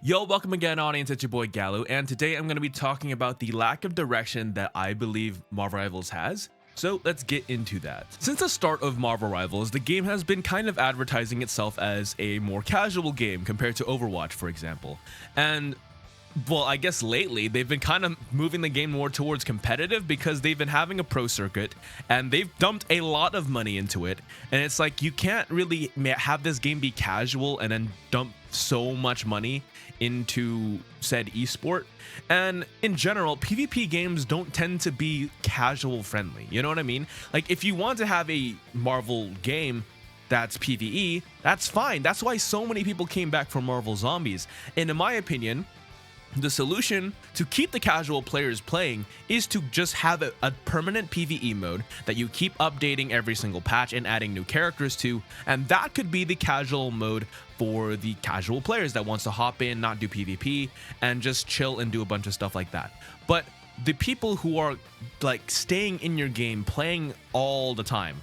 Yo, welcome again, audience. It's your boy Gallo, and today I'm going to be talking about the lack of direction that I believe Marvel Rivals has. So let's get into that. Since the start of Marvel Rivals, the game has been kind of advertising itself as a more casual game compared to Overwatch, for example. And well, I guess lately they've been kind of moving the game more towards competitive because they've been having a pro circuit and they've dumped a lot of money into it. And it's like you can't really have this game be casual and then dump so much money into said esport. And in general, PvP games don't tend to be casual friendly. You know what I mean? Like if you want to have a Marvel game that's PvE, that's fine. That's why so many people came back from Marvel Zombies. And in my opinion, the solution to keep the casual players playing is to just have a permanent PvE mode that you keep updating every single patch and adding new characters to, and that could be the casual mode for the casual players that wants to hop in, not do PvP, and just chill and do a bunch of stuff like that. But the people who are like staying in your game, playing all the time,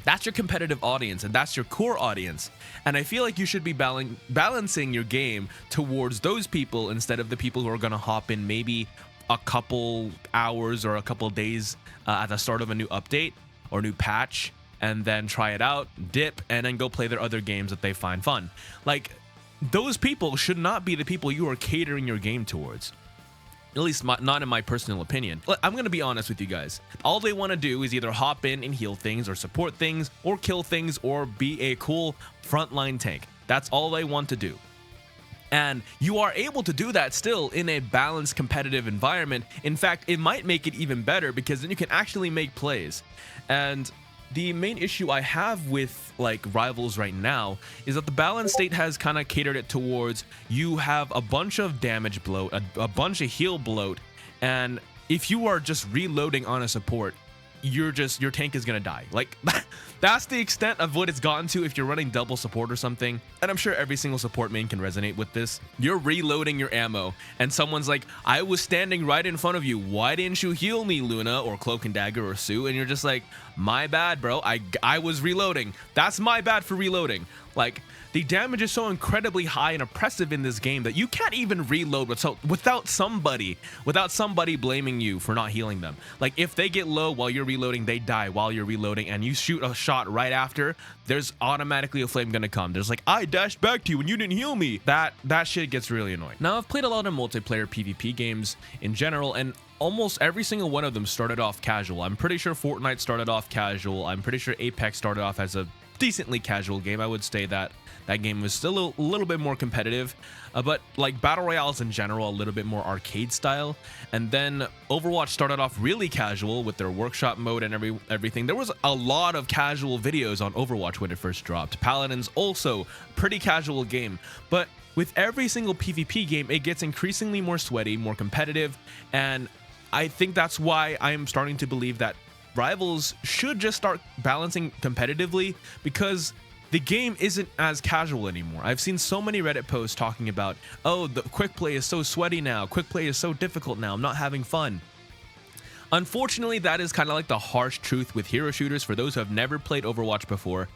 that's your competitive audience and that's your core audience. And I feel like you should be balancing your game towards those people instead of the people who are going to hop in maybe a couple hours or a couple days at the start of a new update or new patch and then try it out, dip, and then go play their other games that they find fun. Like, those people should not be the people you are catering your game towards. At least not in my personal opinion. I'm going to be honest with you guys. All they want to do is either hop in and heal things or support things or kill things or be a cool frontline tank. That's all they want to do. And you are able to do that still in a balanced competitive environment. In fact, it might make it even better because then you can actually make plays. And the main issue I have with like Rivals right now is that the balance state has kind of catered it towards you have a bunch of damage bloat, a bunch of heal bloat, and if you are just reloading on a support, your tank is gonna die. Like that's the extent of what it's gotten to if you're running double support or something. And I'm sure every single support main can resonate with this. You're reloading your ammo and someone's like, I was standing right in front of you, why didn't you heal me, Luna or Cloak and Dagger or Sue? And you're just like, my bad, bro, I was reloading. That's my bad for reloading. Like, the damage is so incredibly high and oppressive in this game that you can't even reload without somebody blaming you for not healing them. Like, if they get low while you're reloading, they die while you're reloading, and you shoot a shot right after, there's automatically a flame gonna come. There's like, I dashed back to you and you didn't heal me. That shit gets really annoying. Now, I've played a lot of multiplayer PvP games in general, and almost every single one of them started off casual. I'm pretty sure Fortnite started off casual. I'm pretty sure Apex started off as a decently casual game. I would say that game was still a little bit more competitive, but like battle royales in general, a little bit more arcade style. And then Overwatch started off really casual with their workshop mode and everything. There was a lot of casual videos on Overwatch when it first dropped. Paladins also pretty casual game, but with every single PvP game, it gets increasingly more sweaty, more competitive, and I think that's why I'm starting to believe that Rivals should just start balancing competitively, because the game isn't as casual anymore. I've seen so many Reddit posts talking about, oh, the quick play is so sweaty now, quick play is so difficult now, I'm not having fun. Unfortunately, that is kind of like the harsh truth with hero shooters for those who have never played Overwatch before.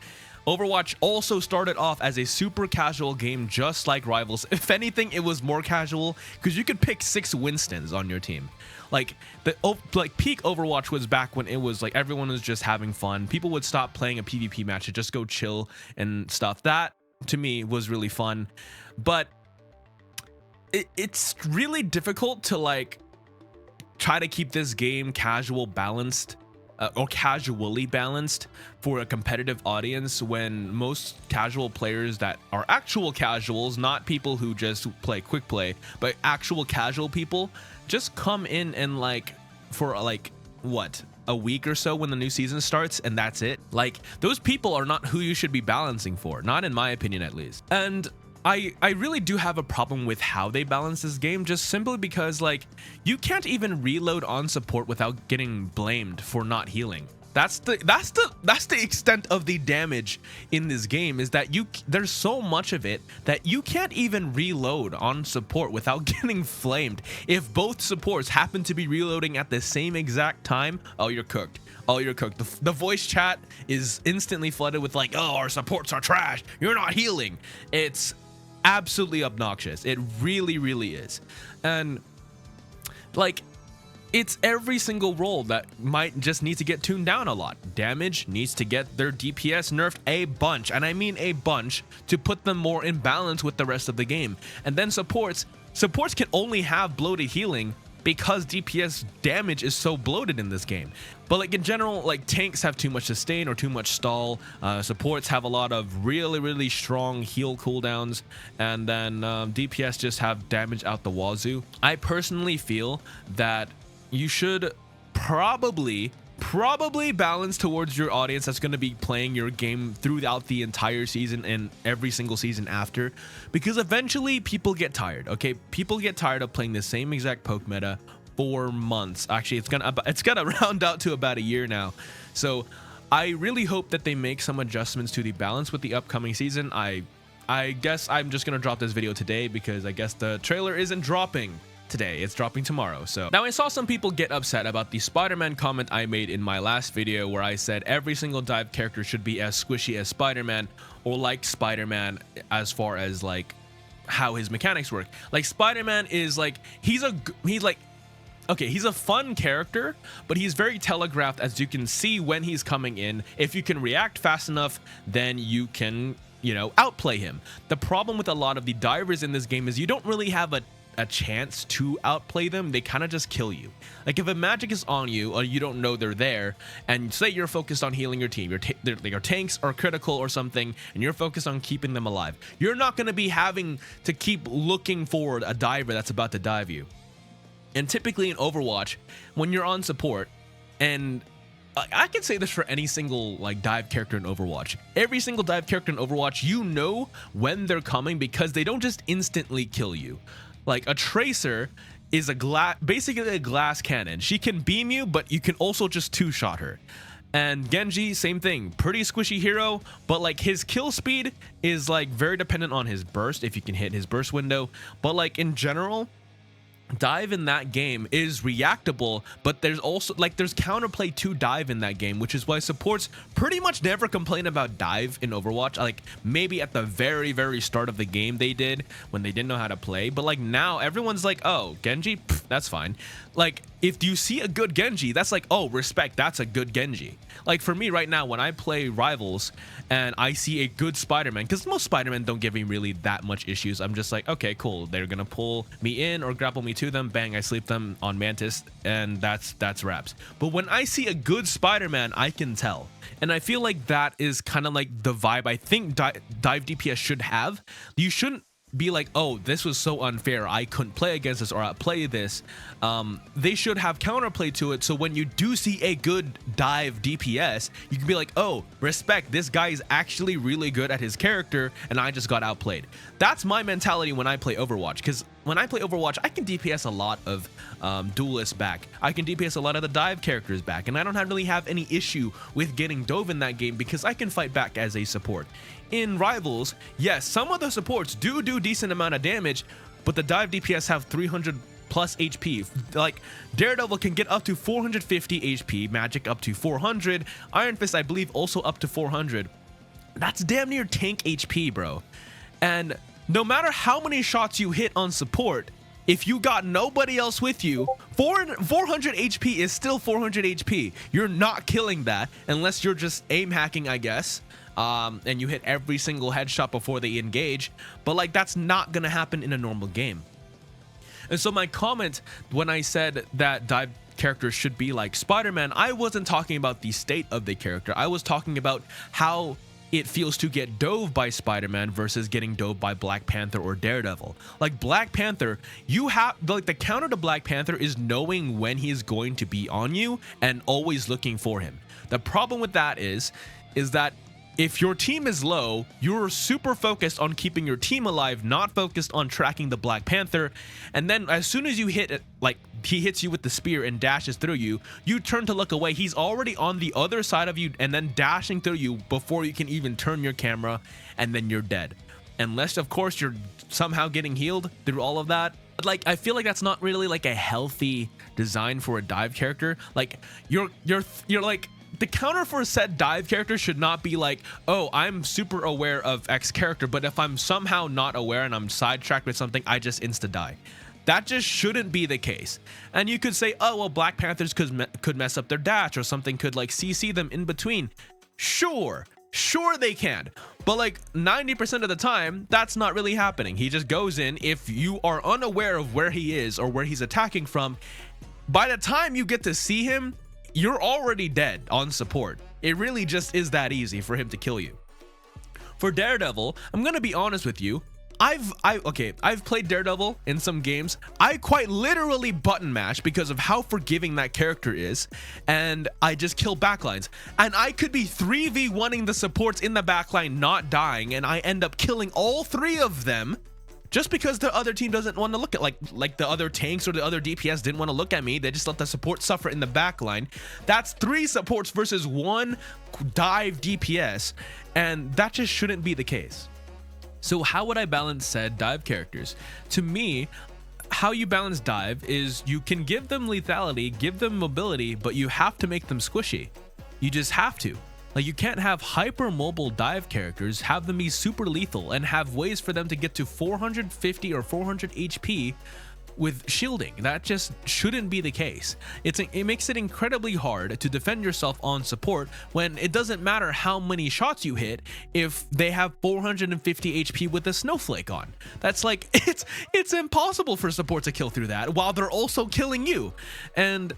Overwatch also started off as a super casual game just like Rivals. If anything, it was more casual because you could pick 6 Winstons on your team. Like peak Overwatch was back when it was like everyone was just having fun. People would stop playing a PvP match to just go chill and stuff. That to me was really fun. But it's really difficult to like try to keep this game casually balanced for a competitive audience when most casual players that are actual casuals, not people who just play quick play, but actual casual people, just come in and like for like what, a week or so when the new season starts, and that's it. Like, those people are not who you should be balancing for, not in my opinion at least. And I really do have a problem with how they balance this game, just simply because like you can't even reload on support without getting blamed for not healing. That's the extent of the damage in this game, is that there's so much of it that you can't even reload on support without getting flamed. If both supports happen to be reloading at the same exact time, oh, you're cooked. Oh, you're cooked. The voice chat is instantly flooded with like, oh, our supports are trash, you're not healing. It's absolutely obnoxious. It really, really is. And like, it's every single role that might just need to get tuned down a lot. Damage needs to get their DPS nerfed a bunch, and I mean a bunch, to put them more in balance with the rest of the game. And then supports can only have bloated healing because DPS damage is so bloated in this game. But like in general, like tanks have too much sustain or too much stall. Supports have a lot of really, really strong heal cooldowns, and then DPS just have damage out the wazoo. I personally feel that you should probably balance towards your audience that's going to be playing your game throughout the entire season and every single season after, because eventually people get tired. Okay, people get tired of playing the same exact poke meta for months. Actually, it's gonna round out to about a year now. So I really hope that they make some adjustments to the balance with the upcoming season. I guess I'm just gonna drop this video today because I guess the trailer isn't dropping today, it's dropping tomorrow. So now, I saw some people get upset about the Spider-Man comment I made in my last video where I said every single dive character should be as squishy as Spider-Man, or like Spider-Man as far as like how his mechanics work. Like Spider-Man is like, he's a fun character, but he's very telegraphed, as you can see when he's coming in. If you can react fast enough, then you can, you know, outplay him. The problem with a lot of the divers in this game is you don't really have a chance to outplay them. They kind of just kill you. Like if a magic is on you or you don't know they're there, and say you're focused on healing your team, your tanks are critical or something, and you're focused on keeping them alive, you're not going to be having to keep looking for a diver that's about to dive you. And typically in Overwatch, when you're on support, and I can say this for any single like dive character in Overwatch, every single dive character in Overwatch, you know when they're coming because they don't just instantly kill you. Like a Tracer is basically a glass cannon. She can beam you, but you can also just two-shot her. And Genji, same thing, pretty squishy hero, but like his kill speed is like very dependent on his burst, if you can hit his burst window. But like in general, dive in that game is reactable, but there's also like there's counterplay to dive in that game, which is why supports pretty much never complain about dive in Overwatch. Like maybe at the very, very start of the game they did, when they didn't know how to play, but like now everyone's like, oh, Genji, pff, that's fine. Like if you see a good Genji, that's like, oh, respect, that's a good Genji. Like for me right now, when I play Rivals and I see a good Spider-Man, because most Spider-Man don't give me really that much issues, I'm just like, okay, cool, they're gonna pull me in or grapple me to them, bang, I sleep them on Mantis, and that's wraps. But when I see a good Spider-Man, I can tell. And I feel like that is kind of like the vibe I think dive DPS should have. You shouldn't be like, oh, this was so unfair, I couldn't play against this or outplay this. They should have counterplay to it, so when you do see a good dive DPS, you can be like, oh, respect, this guy is actually really good at his character and I just got outplayed. That's my mentality when I play Overwatch, because when I play Overwatch, I can DPS a lot of duelists back. I can DPS a lot of the dive characters back, and I don't really have any issue with getting dove in that game because I can fight back as a support. In Rivals, yes, some of the supports do decent amount of damage, but the dive DPS have 300 plus HP. Like Daredevil can get up to 450 HP, Magic up to 400, Iron Fist I believe also up to 400. That's damn near tank HP, bro. And no matter how many shots you hit on support, if you got nobody else with you, 400 HP is still 400 HP. You're not killing that unless you're just aim hacking, I guess. And you hit every single headshot before they engage, but like that's not gonna happen in a normal game. And so my comment when I said that dive characters should be like Spider-Man, I wasn't talking about the state of the character. I was talking about how it feels to get dove by Spider-Man versus getting dove by Black Panther or Daredevil. Like Black Panther, you have like the counter to Black Panther is knowing when he is going to be on you and always looking for him. The problem with that is that if your team is low, you're super focused on keeping your team alive, not focused on tracking the Black Panther. And then as soon as you hit it, like he hits you with the spear and dashes through you, you turn to look away. He's already on the other side of you and then dashing through you before you can even turn your camera, and then you're dead. Unless, of course, you're somehow getting healed through all of that. Like, I feel like that's not really like a healthy design for a dive character. Like, you're like the counter for said dive character should not be like, oh, I'm super aware of X character, but if I'm somehow not aware and I'm sidetracked with something, I just insta die. That just shouldn't be the case. And you could say, oh, well, Black Panthers could mess up their dash, or something could like CC them in between. Sure they can. But like 90% of the time, that's not really happening. He just goes in. If you are unaware of where he is or where he's attacking from, by the time you get to see him, you're already dead on support. It really just is that easy for him to kill you. For Daredevil, I'm gonna be honest with you. I've played Daredevil in some games. I quite literally button mash because of how forgiving that character is, and I just kill backlines. And I could be 3v1ing the supports in the backline not dying, and I end up killing all 3 of them just because the other team doesn't want to look at, like the other tanks or the other DPS didn't want to look at me. They just let the support suffer in the backline. That's 3 supports versus 1 dive DPS, and that just shouldn't be the case. So how would I balance said dive characters? To me, how you balance dive is you can give them lethality, give them mobility, but you have to make them squishy. You just have to. Like, you can't have hyper mobile dive characters, have them be super lethal, and have ways for them to get to 450 or 400 HP with shielding. That just shouldn't be the case. It makes it incredibly hard to defend yourself on support when it doesn't matter how many shots you hit if they have 450 HP with a snowflake on. That's like, it's impossible for support to kill through that while they're also killing you. And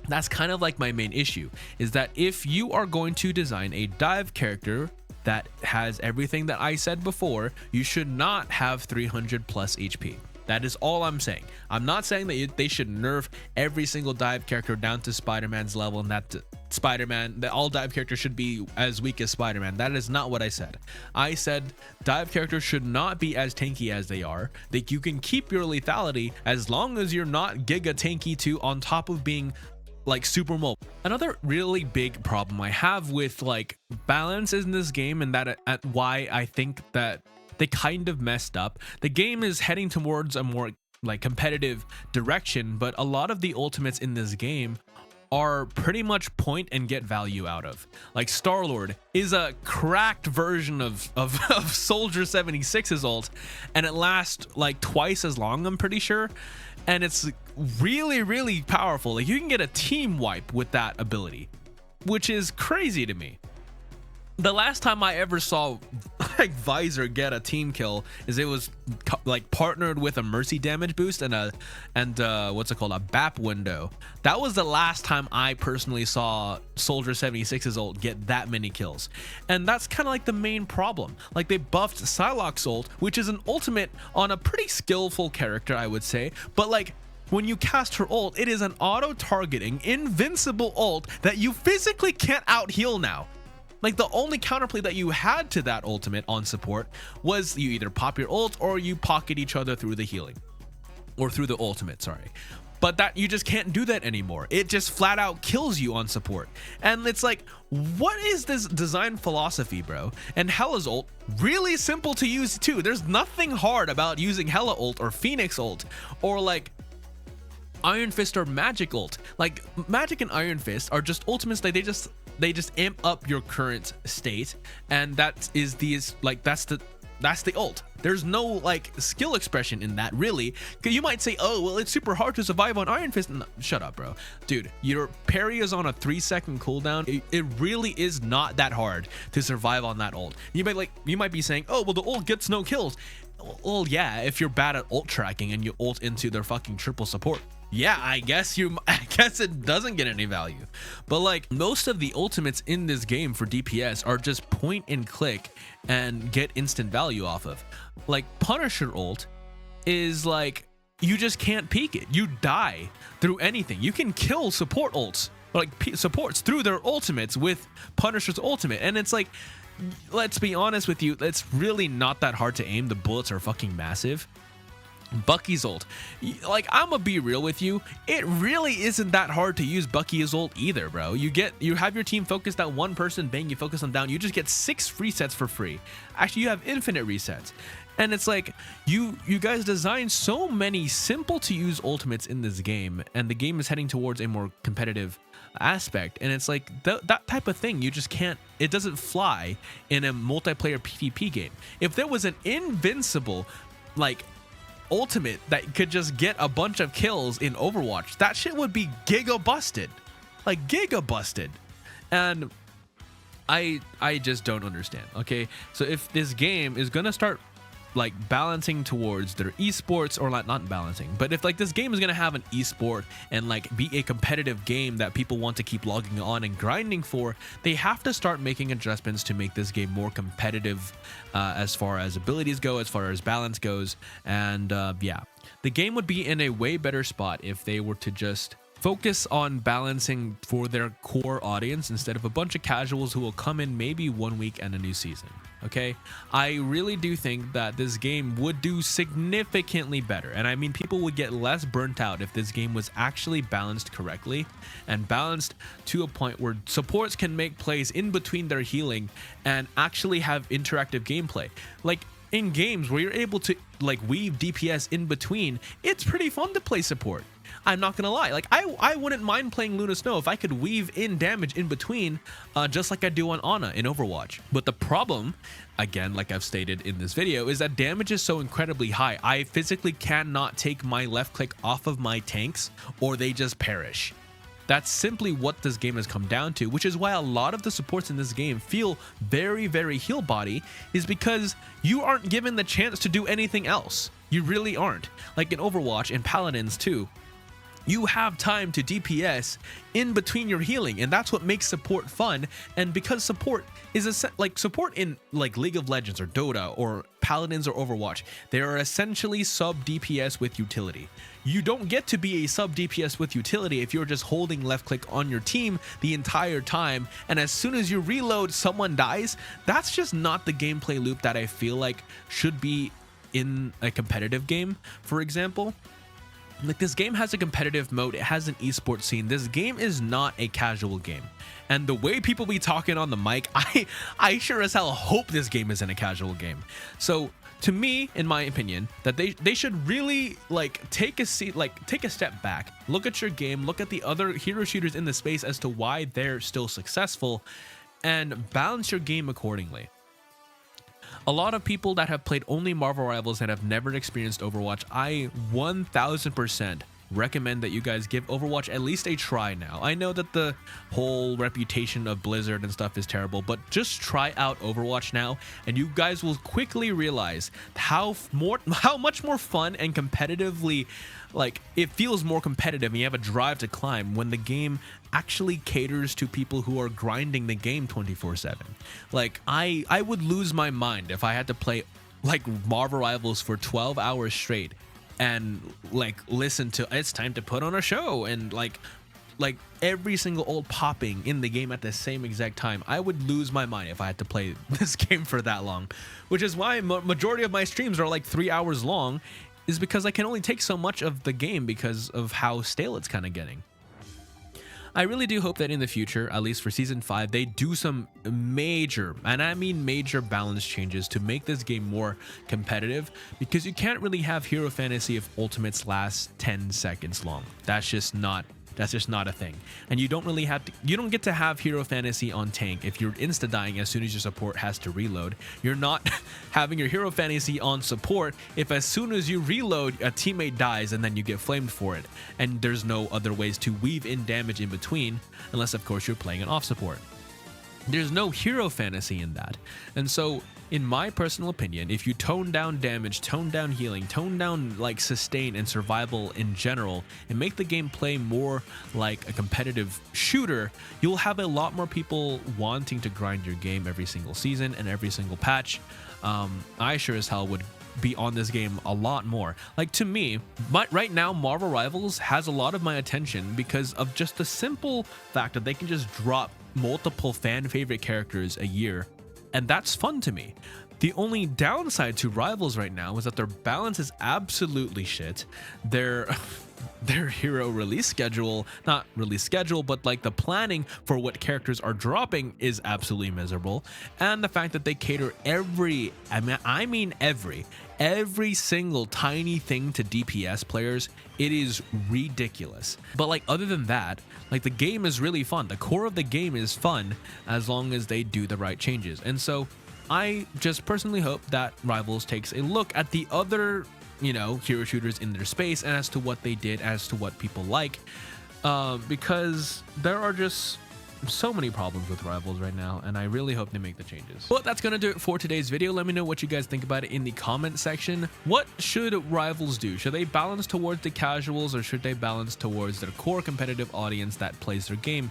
that's kind of like my main issue, is that if you are going to design a dive character that has everything that I said before, you should not have 300 plus HP. That is all I'm saying. I'm not saying that they should nerf every single dive character down to Spider-Man's level, and that all dive characters should be as weak as Spider-Man. That is not what I said. I said dive characters should not be as tanky as they are. That you can keep your lethality as long as you're not giga tanky too, on top of being like super mobile. Another really big problem I have with like balance in this game, and that at why I think that they kind of messed up. The game is heading towards a more like competitive direction, but a lot of the ultimates in this game are pretty much point and get value out of. Like Star-Lord is a cracked version of Soldier 76's ult, and it lasts like twice as long, I'm pretty sure. And it's really powerful. Like, you can get a team wipe with that ability, which is crazy to me. The last time I ever saw like Visor get a team kill is it was like partnered with a mercy damage boost and what's it called, a BAP window. That was the last time I personally saw Soldier 76's ult get that many kills. And that's kind of like the main problem. Like, they buffed Psylocke's ult, which is an ultimate on a pretty skillful character, I would say, but like, when you cast her ult, it is an auto-targeting, invincible ult that you physically can't out-heal now. Like, the only counterplay that you had to that ultimate on support was you either pop your ult or you pocket each other through the healing, or through the ultimate, sorry. But that, you just can't do that anymore. It just flat out kills you on support. And it's like, what is this design philosophy, bro? And Hela's ult, really simple to use too. There's nothing hard about using Hela ult or Phoenix ult or like Iron Fist or Magic ult. Like, Magic and Iron Fist are just ultimates that they just amp up your current state, and that is that's the ult. There's no like skill expression in that, really. You might say, oh well, it's super hard to survive on Iron Fist. No, shut up, bro. Dude, your parry is on a 3-second cooldown. It really is not that hard to survive on that ult. You might be saying, oh well, the ult gets no kills. Well, yeah, if you're bad at ult tracking and you ult into their fucking triple support. Yeah, I guess it doesn't get any value. But like, most of the ultimates in this game for DPS are just point and click and get instant value off of. Like, Punisher ult is like, you just can't peek it. You die through anything. You can kill support ults, like supports, through their ultimates with Punisher's ultimate. And it's like, let's be honest with you, it's really not that hard to aim. The bullets are fucking massive. Bucky's ult, like, I'm gonna be real with you, it really isn't that hard to use Bucky's ult either, bro. You have your team focused at one person, bang, you focus them down, you just get 6 resets for free. Actually, you have infinite resets. And it's like, you guys designed so many simple to use ultimates in this game, and the game is heading towards a more competitive aspect, and it's like that type of thing you just can't, it doesn't fly in a multiplayer PvP game. If there was an invincible like ultimate that could just get a bunch of kills in Overwatch, that shit would be giga busted, like giga busted. And I just don't understand. Okay, so if this game is gonna start like balancing towards their esports, or like not balancing, but if like this game is gonna have an esport and like be a competitive game that people want to keep logging on and grinding for, they have to start making adjustments to make this game more competitive, as far as abilities go, as far as balance goes. And yeah, the game would be in a way better spot if they were to just focus on balancing for their core audience instead of a bunch of casuals who will come in maybe 1 week and a new season. Okay, I really do think that this game would do significantly better, and I mean people would get less burnt out if this game was actually balanced correctly, and balanced to a point where supports can make plays in between their healing and actually have interactive gameplay. Like in games where you're able to like weave DPS in between, it's pretty fun to play support. I'm not gonna lie, like I wouldn't mind playing Luna Snow if I could weave in damage in between, just like I do on Ana in Overwatch. But the problem, again, like I've stated in this video, is that damage is so incredibly high. I physically cannot take my left click off of my tanks or they just perish. That's simply what this game has come down to, which is why a lot of the supports in this game feel very, very heal body, is because you aren't given the chance to do anything else. You really aren't. Like in Overwatch and Paladins too, you have time to DPS in between your healing, and that's what makes support fun. And because support is like support in like League of Legends or Dota or Paladins or Overwatch, they are essentially sub DPS with utility. You don't get to be a sub DPS with utility if you're just holding left click on your team the entire time, and as soon as you reload someone dies. That's just not the gameplay loop that I feel like should be in a competitive game. For example, like this game has a competitive mode, it has an esports scene. This game is not a casual game, and the way people be talking on the mic, I sure as hell hope this game isn't a casual game. So to me, in my opinion, that they should really like take a step back, look at your game, look at the other hero shooters in the space as to why they're still successful, and balance your game accordingly. A lot of people that have played only Marvel Rivals and have never experienced Overwatch, I 1000% recommend that you guys give Overwatch at least a try now. I know that the whole reputation of Blizzard and stuff is terrible, but just try out Overwatch now and you guys will quickly realize how much more fun and competitively, like it feels more competitive and you have a drive to climb when the game actually caters to people who are grinding the game 24/7. Like I would lose my mind if I had to play like Marvel Rivals for 12 hours straight and like listen to it's time to put on a show and like every single ult popping in the game at the same exact time. I would lose my mind if I had to play this game for that long, which is why majority of my streams are like 3 hours long, is because I can only take so much of the game because of how stale it's kind of getting. I really do hope that in the future, at least for Season 5, they do some major, and I mean major, balance changes to make this game more competitive, because you can't really have Hero Fantasy if ultimates last 10 seconds long. That's just not a thing. And you don't get to have Hero Fantasy on tank if you're insta-dying as soon as your support has to reload. You're not having your Hero Fantasy on support if as soon as you reload, a teammate dies and then you get flamed for it. And there's no other ways to weave in damage in between, unless of course you're playing an off support. There's no Hero Fantasy in that. And so, in my personal opinion, if you tone down damage, tone down healing, tone down like sustain and survival in general, and make the game play more like a competitive shooter, you'll have a lot more people wanting to grind your game every single season and every single patch. I sure as hell would be on this game a lot more. Like to me, right now Marvel Rivals has a lot of my attention because of just the simple fact that they can just drop multiple fan favorite characters a year, and that's fun to me. The only downside to Rivals right now is that their balance is absolutely shit. Their hero release schedule, not release schedule, but like the planning for what characters are dropping is absolutely miserable. And the fact that they cater every single tiny thing to DPS players, it is ridiculous. But like other than that, like the game is really fun. The core of the game is fun as long as they do the right changes. And so I just personally hope that Rivals takes a look at the other, you know, hero shooters in their space and as to what they did, as to what people like, because there are just so many problems with Rivals right now, and I really hope they make the changes. But that's gonna do it for today's video. Let me know what you guys think about it in the comment section. What should Rivals do? Should they balance towards the casuals, or should they balance towards their core competitive audience that plays their game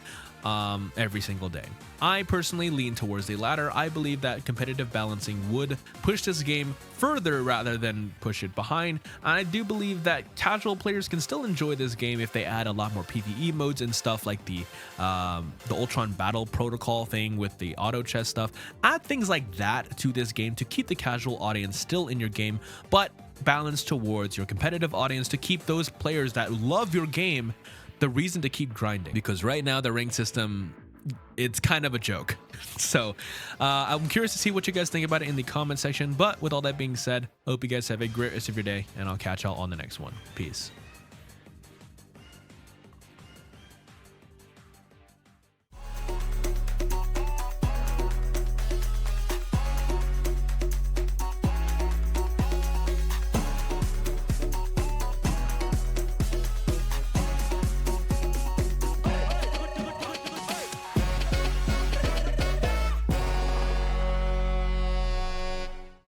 every single day? I personally lean towards the latter. I believe that competitive balancing would push this game further rather than push it behind. And I do believe that casual players can still enjoy this game if they add a lot more PvE modes and stuff like the Ultron Battle Protocol thing with the auto chest stuff. Add things like that to this game to keep the casual audience still in your game, but balance towards your competitive audience to keep those players that love your game the reason to keep grinding, because right now the rank system, it's kind of a joke. So I'm curious to see what you guys think about it in the comment section. But with all that being said, hope you guys have a great rest of your day, and I'll catch y'all on the next one. Peace.